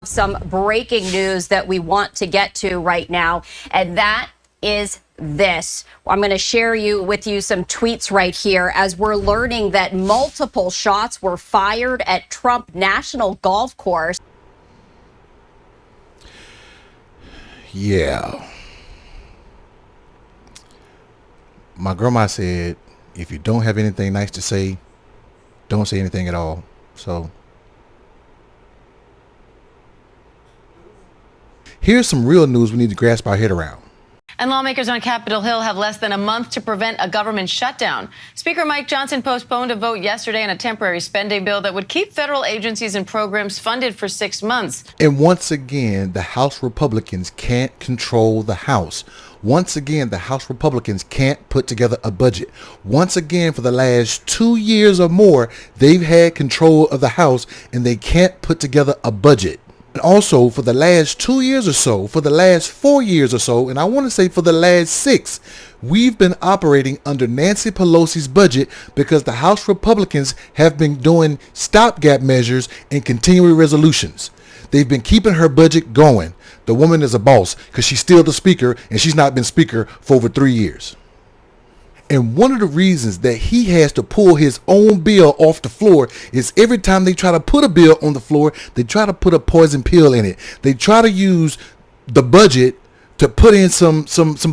Some breaking news that we want to get to right now, and that is this. I'm going to share with you some tweets right here as we're learning that multiple shots were fired at Trump National Golf Course. Yeah. My grandma said, if you don't have anything nice to say, don't say anything at all. So here's some real news we need to grasp our head around. And lawmakers on Capitol Hill have less than a month to prevent a government shutdown. Speaker Mike Johnson postponed a vote yesterday on a temporary spending bill that would keep federal agencies and programs funded for 6 months. And once again, the House Republicans can't control the House. Once again, the House Republicans can't put together a budget. Once again, for the last 2 years or more, they've had control of the House and they can't put together a budget. And also, for the last 2 years or so, for the last 4 years or so, and I want to say for the last 6, we've been operating under Nancy Pelosi's budget because the House Republicans have been doing stopgap measures and continuing resolutions. They've been keeping her budget going. The woman is a boss because she's still the speaker and she's not been speaker for over 3 years. And one of the reasons that he has to pull his own bill off the floor is every time they try to put a bill on the floor, they try to put a poison pill in it. They try to use the budget to put in some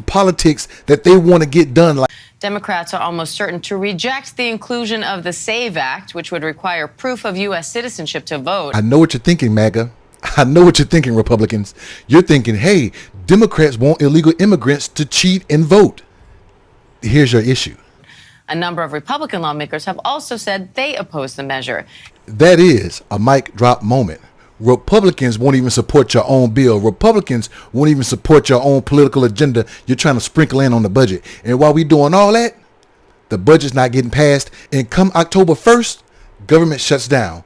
politics that they want to get done. Democrats are almost certain to reject the inclusion of the SAVE Act, which would require proof of U.S. citizenship to vote. I know what you're thinking, MAGA. I know what you're thinking, Republicans. You're thinking, hey, Democrats want illegal immigrants to cheat and vote. Here's your issue. A number of Republican lawmakers have also said they oppose the measure. That is a mic drop moment. Republicans won't even support your own bill. Republicans won't even support your own political agenda you're trying to sprinkle in on the budget. And while we're doing all that, the budget's not getting passed. And come October 1st, government shuts down.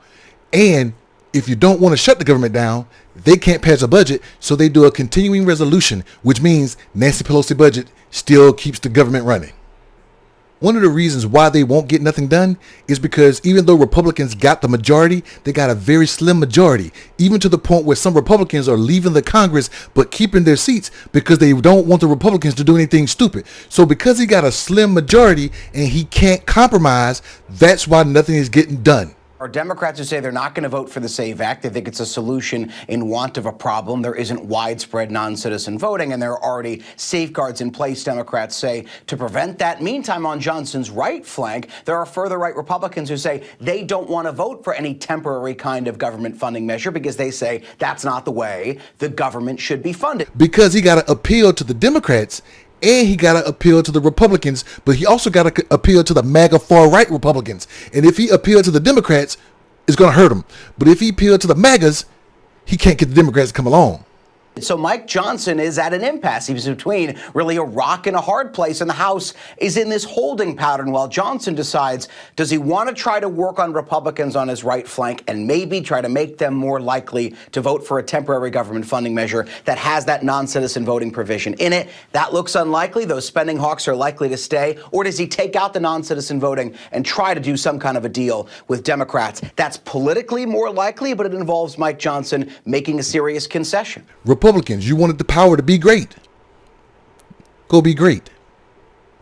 And if you don't want to shut the government down, they can't pass a budget, so they do a continuing resolution, which means Nancy Pelosi's budget still keeps the government running. One of the reasons why they won't get nothing done is because even though Republicans got the majority, they got a very slim majority, even to the point where some Republicans are leaving the Congress but keeping their seats because they don't want the Republicans to do anything stupid. So because he got a slim majority and he can't compromise, that's why nothing is getting done. Are Democrats who say they're not going to vote for the SAVE Act. They think it's a solution in want of a problem. There isn't widespread non-citizen voting, and there are already safeguards in place, Democrats say, to prevent that. Meantime, on Johnson's right flank, there are further right Republicans who say they don't want to vote for any temporary kind of government funding measure because they say that's not the way the government should be funded. Because he got to appeal to the Democrats and he got to appeal to the Republicans, but he also got to appeal to the MAGA far-right Republicans. And if he appealed to the Democrats, it's going to hurt him. But if he appealed to the MAGAs, he can't get the Democrats to come along. So Mike Johnson is at an impasse. He's between really a rock and a hard place, and the House is in this holding pattern while Johnson decides, does he want to try to work on Republicans on his right flank and maybe try to make them more likely to vote for a temporary government funding measure that has that non-citizen voting provision in it? That looks unlikely. Those spending hawks are likely to stay. Or does he take out the non-citizen voting and try to do some kind of a deal with Democrats? That's politically more likely, but it involves Mike Johnson making a serious concession. Republicans, you wanted the power to be great. Go be great.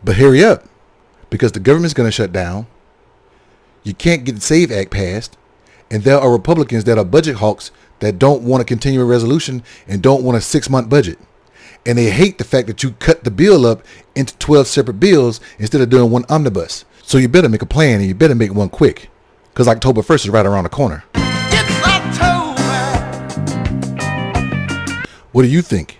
But hurry up, because the government's going to shut down. You can't get the SAVE Act passed. And there are Republicans that are budget hawks that don't want a continuing resolution and don't want a 6-month budget. And they hate the fact that you cut the bill up into 12 separate bills instead of doing one omnibus. So you better make a plan, and you better make one quick, because October 1st is right around the corner. What do you think?